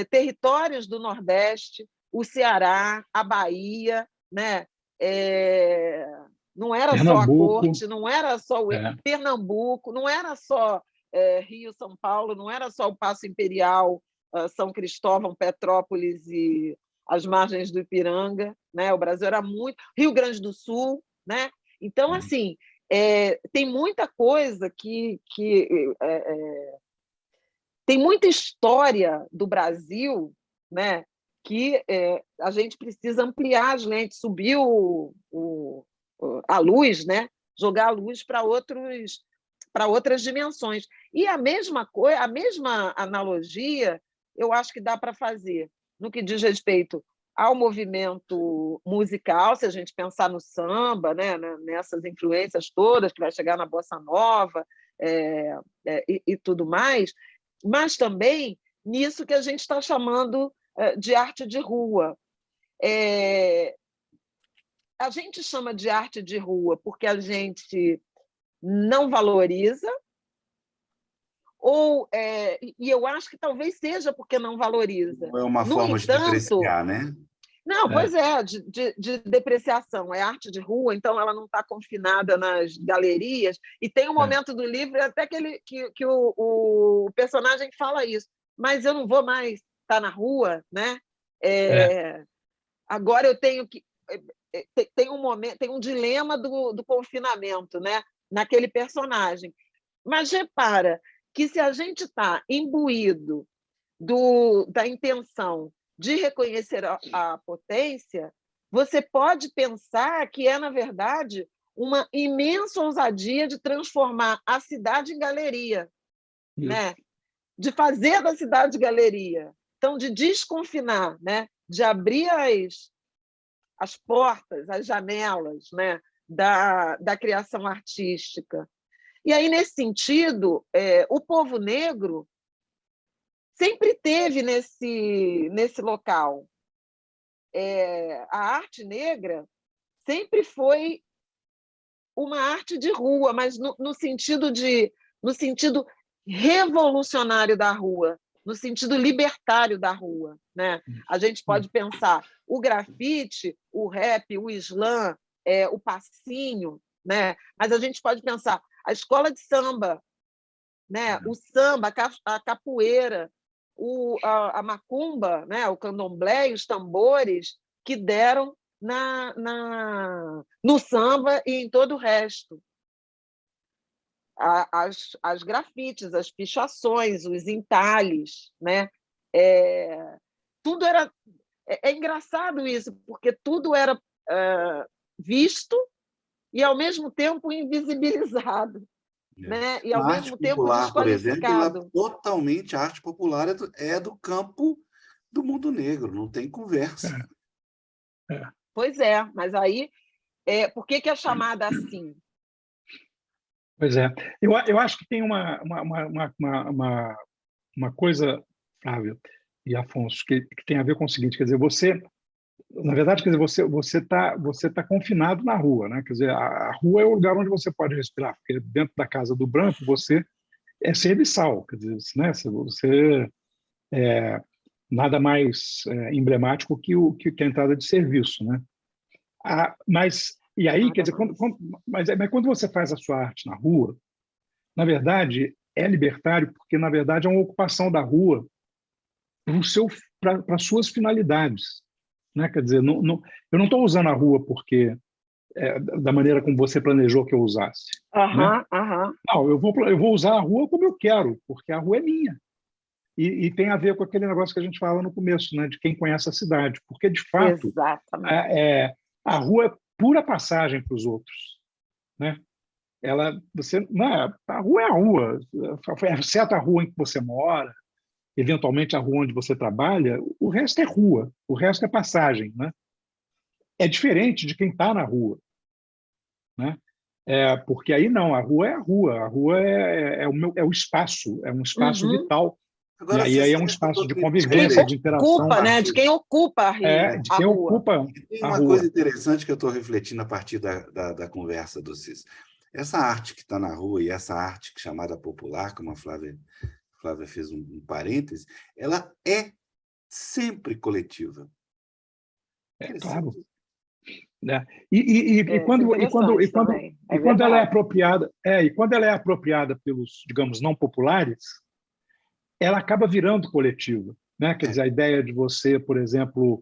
territórios do Nordeste, o Ceará, a Bahia, né? Não era só a corte, não era só o Pernambuco, não era só Rio, São Paulo, não era só o Paço Imperial, São Cristóvão, Petrópolis e as margens do Ipiranga, né? O Brasil era muito... Rio Grande do Sul, né? Então, assim, tem muita coisa tem muita história do Brasil, né? Que a gente precisa ampliar as lentes, subir a luz, né? Jogar a luz para outras dimensões. E a mesma coisa, a mesma analogia, eu acho que dá para fazer no que diz respeito ao movimento musical, se a gente pensar no samba, né? Nessas influências todas, que vai chegar na bossa nova e tudo mais, mas também nisso que a gente está chamando de arte de rua. A gente chama de arte de rua porque a gente não valoriza, e eu acho que talvez seja porque não valoriza. É uma forma de depreciar, né? Não, pois de depreciação. É arte de rua, então ela não está confinada nas galerias. E tem um momento do livro até que o personagem fala isso. Mas eu não vou mais estar na rua, né? Agora eu tenho que... Tem um momento, tem um dilema do confinamento, né? Naquele personagem. Mas repara que se a gente está imbuído da intenção de reconhecer a potência, você pode pensar que na verdade, uma imensa ousadia de transformar a cidade em galeria, né? De fazer da cidade galeria. Então, de desconfinar, né? De abrir as portas, as janelas, né? da criação artística. E aí, nesse sentido, o povo negro sempre teve nesse local. A arte negra sempre foi uma arte de rua, mas no sentido revolucionário da rua, no sentido libertário da rua, né? A gente pode pensar o grafite, o rap, o slam, o passinho, né? Mas a gente pode pensar a escola de samba, né? O samba, a capoeira, a macumba, né? O candomblé e os tambores que deram no samba e em todo o resto. As grafites, as pichações, os entalhes, né? Tudo era... É engraçado isso, porque tudo era visto e, ao mesmo tempo, invisibilizado. Né? E, ao mesmo tempo, desqualificado. Por exemplo, totalmente a arte popular é do campo do mundo negro, não tem conversa. Pois é, mas aí, por que é chamada assim? Pois é. Eu acho que tem uma coisa, Flávio e Afonso, que tem a ver com o seguinte, quer dizer, na verdade, quer dizer, você tá confinado na rua, né? Quer dizer, a rua é o lugar onde você pode respirar, porque dentro da casa do branco você é serviçal, quer dizer, né? Você nada mais emblemático que a entrada de serviço, né? Mas e aí, quer dizer, mas quando você faz a sua arte na rua, na verdade é libertário, porque na verdade é uma ocupação da rua para suas finalidades, né? Quer dizer, eu não estou usando a rua porque da maneira como você planejou que eu usasse. Né? Não, eu vou usar a rua como eu quero, porque a rua é minha. E tem a ver com aquele negócio que a gente fala no começo, né? De quem conhece a cidade. Porque, de fato, a rua é pura passagem para os outros. Né? A rua é a rua. Exceto a rua em que você mora, eventualmente a rua onde você trabalha, o resto é rua, o resto é passagem, né? É diferente de quem está na rua, né? Porque aí não, a rua é o espaço, é um espaço vital. Agora, e aí é um espaço de convivência, de interação. Né? De quem ocupa de quem ocupa a rua. Tem uma coisa interessante que eu estou refletindo a partir da conversa do Cis. Essa arte que está na rua e essa arte chamada popular, como a Flávia fez um parêntese, ela é sempre coletiva. Claro. né? E quando ela é apropriada, e quando ela é apropriada pelos, digamos, não populares, ela acaba virando coletiva, né? Quer dizer, a ideia de você, por exemplo,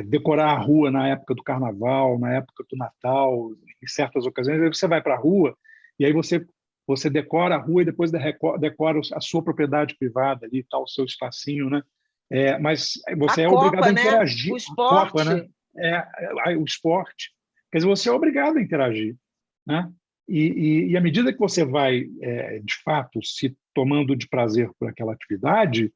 decorar a rua na época do Carnaval, na época do Natal, em certas ocasiões, aí você vai para a rua e aí você decora a rua e depois decora a sua propriedade privada ali, tá, o seu espacinho, né? Mas você é obrigado a interagir. O esporte. Copa, né? O esporte. Quer dizer, você é obrigado a interagir, né? E à medida que você vai, de fato, se tomando de prazer por aquela atividade,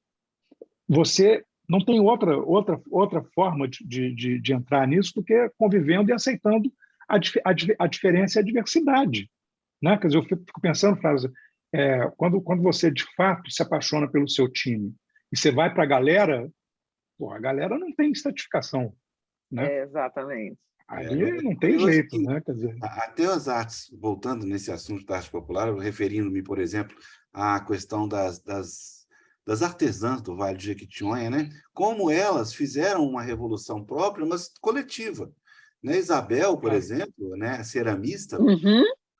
você não tem outra forma de entrar nisso do que convivendo e aceitando a diferença e a diversidade, né? Quer dizer, eu fico pensando, Flávio, quando você, de fato, se apaixona pelo seu time e você vai para a galera não tem estratificação, né? Exatamente. Ali não tem jeito, né? Quer dizer... Até as artes, voltando nesse assunto da arte popular, referindo-me, por exemplo, à questão das artesãs do Vale do Jequitinhonha, né? Como elas fizeram uma revolução própria, mas coletiva. Né? Isabel, por exemplo, né? Ceramista,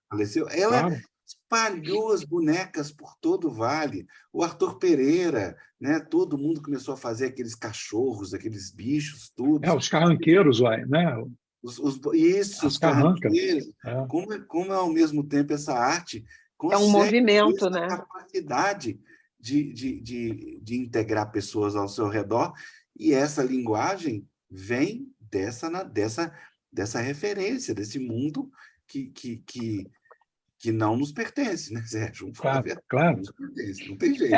faleceu, ela espalhou as bonecas por todo o Vale. O Arthur Pereira, né? Todo mundo começou a fazer aqueles cachorros, aqueles bichos, tudo. Os carranqueiros, né? Os carranqueiros. Como, ao mesmo tempo, essa arte consegue um movimento, essa né? capacidade de integrar pessoas ao seu redor, e essa linguagem vem dessa referência, desse mundo que não nos pertence, né, Sérgio? Claro. Nos pertence, não tem jeito.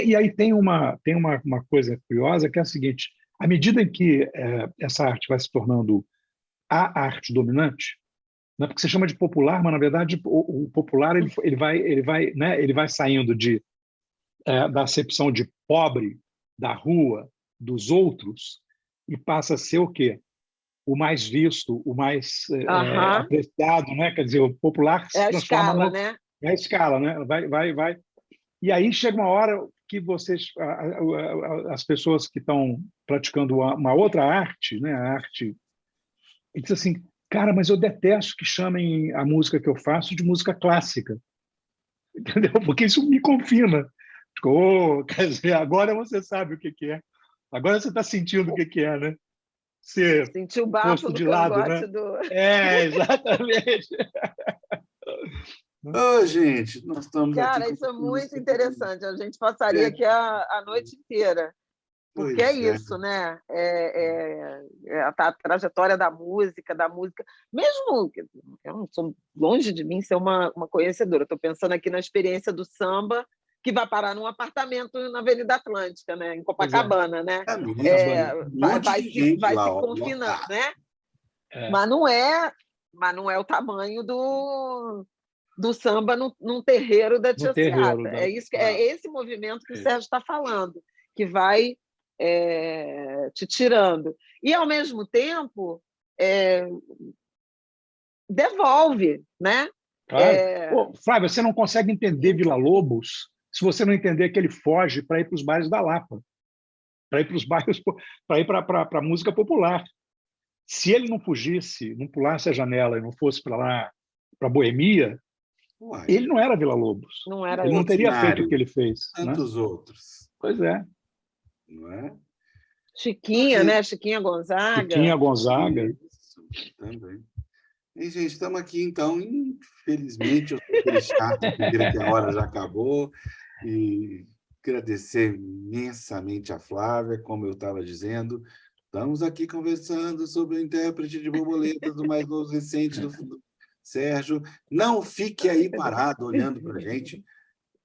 E aí tem uma coisa curiosa, que é a seguinte: à medida em que essa arte vai se tornando a arte dominante, né, porque você chama de popular, mas na verdade o popular ele vai saindo da acepção de pobre, da rua, dos outros, e passa a ser o quê? O mais visto, o mais apreciado, né? Quer dizer, o popular se transforma escala, né? É a escala, né? Vai. E aí chega uma hora que as pessoas que estão praticando uma outra arte, né? A arte, e diz assim, cara, mas eu detesto que chamem a música que eu faço de música clássica, entendeu? Porque isso me confina. Quer dizer, agora você sabe o que é. Agora você está sentindo o que é, né? Sentiu o bafo do cangote, né? Exatamente. Gente, nós estamos Cara, aqui... isso é muito interessante. A gente passaria aqui a noite inteira. Porque isso, né? A trajetória da música, mesmo eu não sou longe de mim ser uma conhecedora. Estou pensando aqui na experiência do samba, que vai parar num apartamento na Avenida Atlântica, né? Em Copacabana, né? Vai se confinando, né? Mas não é o tamanho do samba num terreiro da Tia Seata. É esse movimento que o Sérgio está falando, que vai te tirando. E, ao mesmo tempo, devolve, né? Claro. Flávia, você não consegue entender Villa-Lobos se você não entender que ele foge para ir para os bairros da Lapa, para ir para os bairros, para ir para a música popular. Se ele não fugisse, não pulasse a janela e não fosse para lá, para a Boemia, ele não era Villa-Lobos. Ele não teria feito o que ele fez. Tantos outros. Pois é. Não é? Chiquinha, né? Chiquinha Gonzaga. Isso, também. E, gente, estamos aqui, então, infelizmente, eu sou aquele chato que vira que a hora já acabou, e agradecer imensamente a Flávia, como eu estava dizendo. Estamos aqui conversando sobre o intérprete de borboletas do mais novo recente do Sérgio. Não fique aí parado olhando para a gente.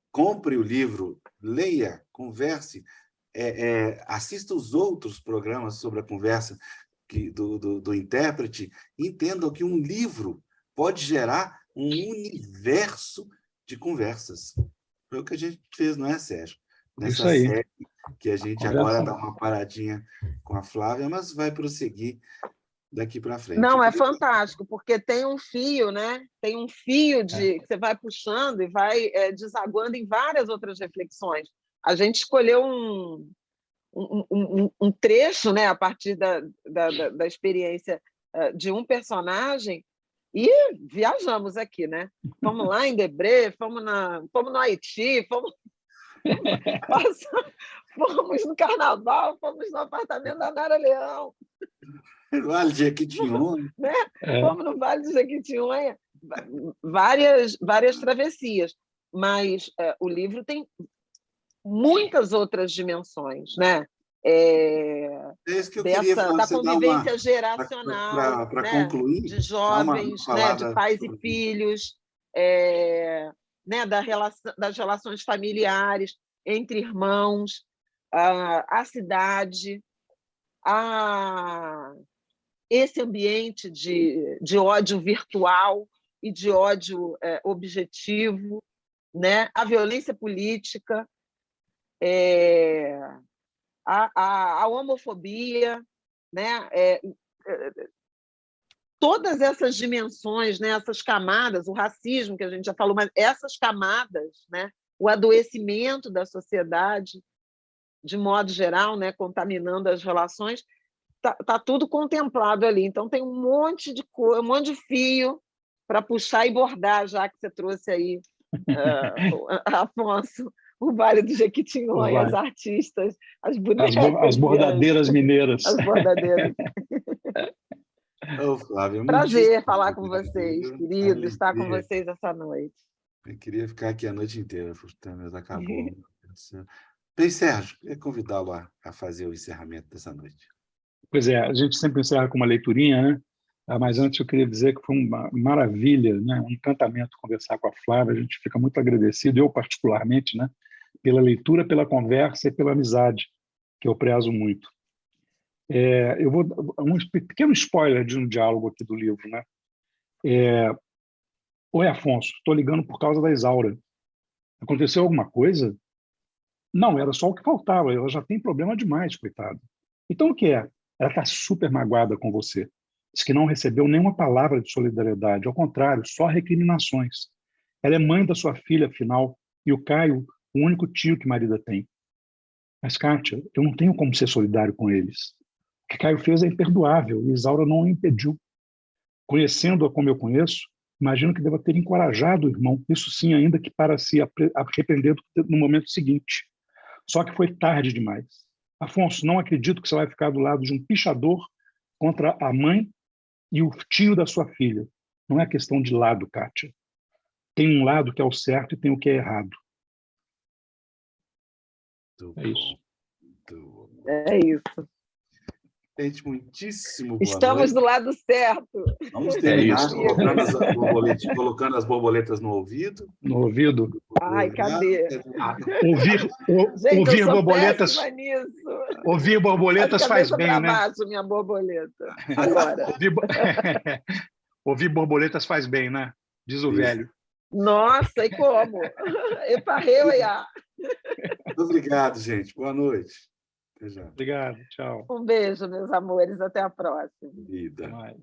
Compre o livro, leia, converse, assista os outros programas sobre a conversa do intérprete, e entendam que um livro pode gerar um universo de conversas. Foi o que a gente fez, não é, Sérgio? Nessa série que a gente agora dá uma paradinha com a Flávia, mas vai prosseguir daqui para frente. Não, é fantástico, porque tem um fio, né? Tem um fio que você vai puxando e vai desaguando em várias outras reflexões. A gente escolheu um trecho, né, a partir da experiência de um personagem, e viajamos aqui, né? Fomos lá em Debré, fomos no Haiti, fomos no Carnaval, fomos no apartamento da Nara Leão. Vale de Jequitinhonha. Né? Fomos no Vale do Jequitinhonha. Várias travessias. Mas o livro tem muitas outras dimensões, né? É isso que eu queria falar. Da convivência geracional, para né? concluir, de jovens, né? De pais e filhos, né? Das relações familiares, entre irmãos, a cidade, esse ambiente de ódio virtual e de ódio objetivo, né? A violência política, a homofobia, né? Todas essas dimensões, né? Essas camadas, o racismo que a gente já falou, mas essas camadas, né? O adoecimento da sociedade, de modo geral, né? Contaminando as relações, tá tudo contemplado ali. Então tem um monte de coisa, um monte de fio para puxar e bordar, já que você trouxe aí, Afonso, o Vale do Jequitinhonha, as artistas, as bonecas. As bordadeiras mineiras. As bordadeiras. Ô, Flávia, prazer falar com vocês, querido, estar com vocês essa noite. Eu queria ficar aqui a noite inteira, mas acabou. Bem, Sérgio, queria convidá-lo a fazer o encerramento dessa noite. Pois é, a gente sempre encerra com uma leiturinha, né? Mas antes eu queria dizer que foi uma maravilha, né? Um encantamento conversar com a Flávia, a gente fica muito agradecido, eu particularmente, né? Pela leitura, pela conversa e pela amizade, que eu prezo muito. Eu vou um pequeno spoiler de um diálogo aqui do livro, né? Oi, Afonso, estou ligando por causa da Isaura. Aconteceu alguma coisa? Não, era só o que faltava, ela já tem problema demais, coitada. Então o que é? Ela está super magoada com você. Diz que não recebeu nenhuma palavra de solidariedade, ao contrário, só recriminações. Ela é mãe da sua filha, afinal, e o Caio, o único tio que Marida tem. Mas, Kátia, eu não tenho como ser solidário com eles. O que Caio fez é imperdoável e Isaura não o impediu. Conhecendo-a como eu conheço, imagino que deva ter encorajado o irmão, isso sim, ainda que para se arrepender no momento seguinte. Só que foi tarde demais. Afonso, não acredito que você vai ficar do lado de um pichador contra a mãe e o tio da sua filha. Não é questão de lado, Kátia. Tem um lado que é o certo e tem o que é errado. É isso. É isso. Gente, muitíssimo boa Estamos noite. do lado certo. Vamos terminar colocando as borboletas no ouvido. No ouvido? Ai, cadê? Ouvir borboletas. Ouvir borboletas faz bem, né? Baixo, minha borboleta. Agora. Ouvir borboletas faz bem, né? Diz o velho. Nossa, e como? Muito obrigado, gente. Boa noite. Até já. Obrigado, tchau. Um beijo, meus amores. Até a próxima. Vida. Até mais.